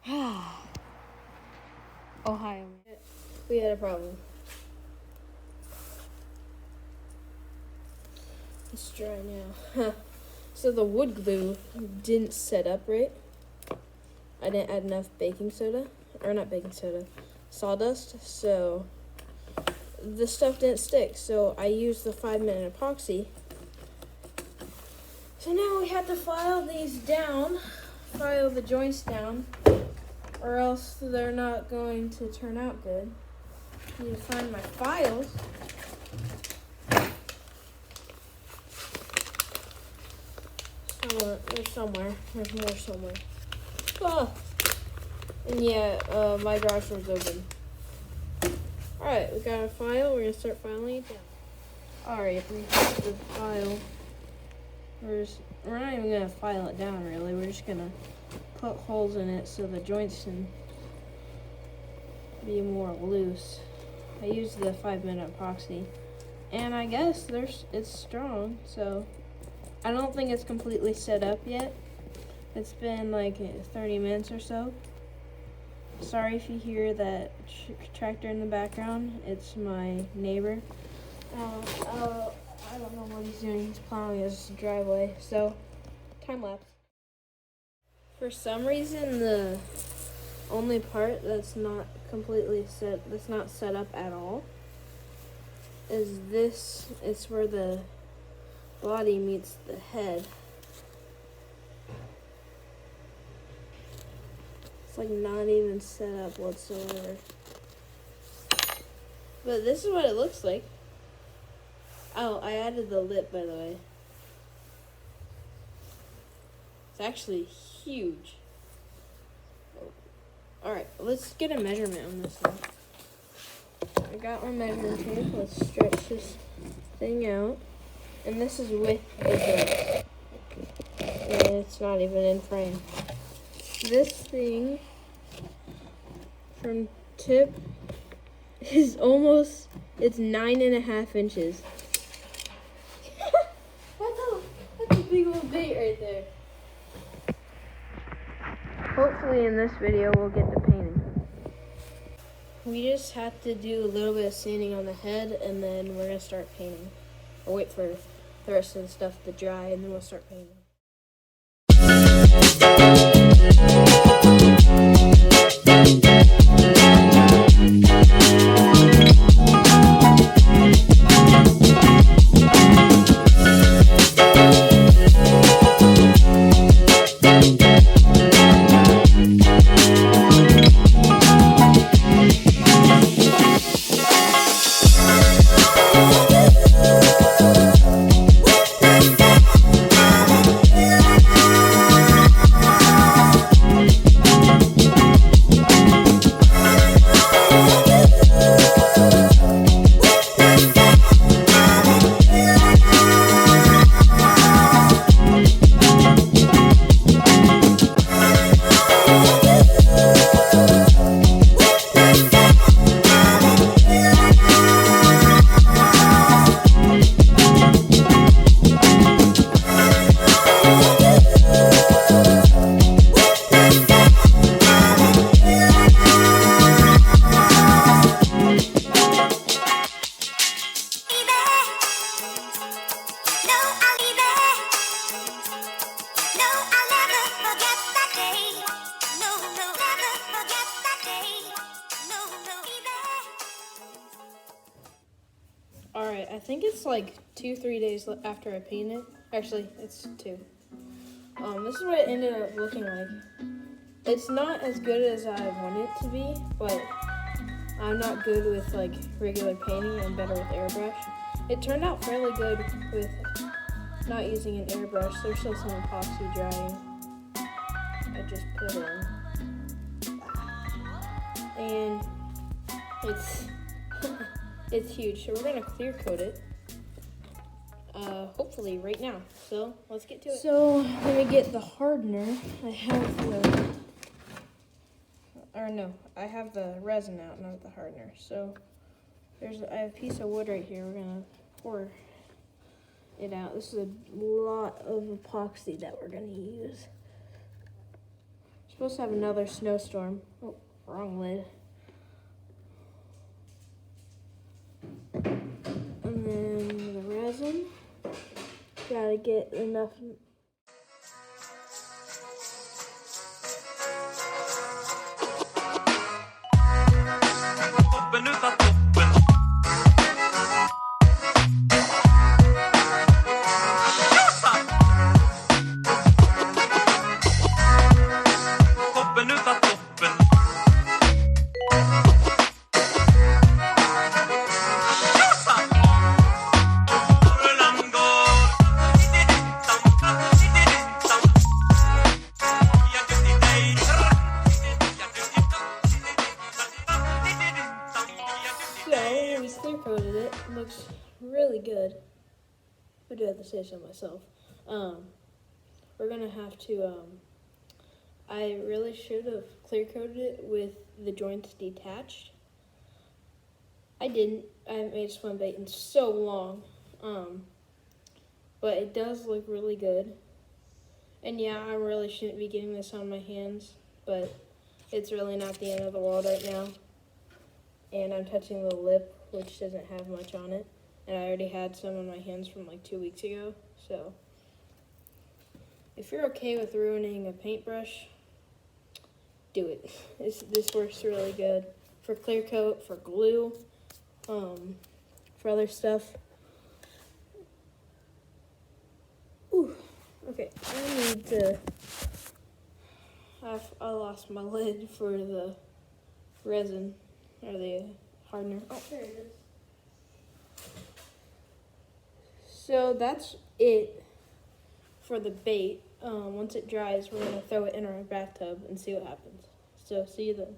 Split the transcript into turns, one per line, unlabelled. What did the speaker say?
Ohio.
We had a problem. It's dry now. So the wood glue didn't set up right. I didn't add enough baking soda, or not baking soda, sawdust, so the stuff didn't stick. So I used the 5-minute epoxy. So now we have to file these down, file the joints down, or else they're not going to turn out good. I need to find my files. There's somewhere. There's more somewhere. Oh. And yeah, my garage door's open. Alright, we got a file. We're going to start filing it down. Alright, we have the file. We're not even going to file it down, really. We're just going to put holes in it so the joints can be more loose. I used the 5-minute epoxy. And I guess it's strong, so I don't think it's completely set up yet. It's been like 30 minutes or so. Sorry if you hear that tractor in the background. It's my neighbor. I don't know what he's doing. He's plowing his driveway. So, time lapse. For some reason, the only part that's not set up at all, is this. It's where the body meets the head. It's like not even set up whatsoever. But this is what it looks like. Oh, I added the lip, by the way. It's actually huge. Alright, let's get a measurement on this thing. I got my measuring tape. Let's stretch this thing out. And this is with the joints. And it's not even in frame. This thing from tip is it's 9.5 inches. That's a big old bait right there. Hopefully in this video we'll get to painting. We just have to do a little bit of sanding on the head and then we're going to start painting. Or wait for the rest of the stuff to dry and then we'll start painting. Alright, I think it's like 2-3 days after I painted. Actually, it's 2. This is what it ended up looking like. It's not as good as I want it to be, but I'm not good with like regular painting. I'm better with airbrush. It turned out fairly good with not using an airbrush. There's still some epoxy drying. I just put in. And it's it's huge, so we're gonna clear coat it. Hopefully right now. So let's get to it. So let me get the hardener. I have the resin out, not the hardener. So I have a piece of wood right here. We're gonna pour it out. This is a lot of epoxy that we're gonna use. supposed to have another snowstorm. Oh, wrong lid. And then the resin. Gotta get enough. So we clear coated it. It looks really good. I do have to say so myself. We're gonna have to. I really should have clear coated it with the joints detached. I didn't. I haven't made a swim bait in so long. But it does look really good. And yeah, I really shouldn't be getting this on my hands, but it's really not the end of the world right now. And I'm touching the lip, which doesn't have much on it. And I already had some on my hands from like 2 weeks ago. So if you're okay with ruining a paintbrush, do it. This works really good for clear coat, for glue, for other stuff. Ooh, okay, I need to. I lost my lid for the resin or the hardener. Oh, there it is. So that's it for the bait. Once it dries, we're gonna throw it in our bathtub and see what happens. So see you then.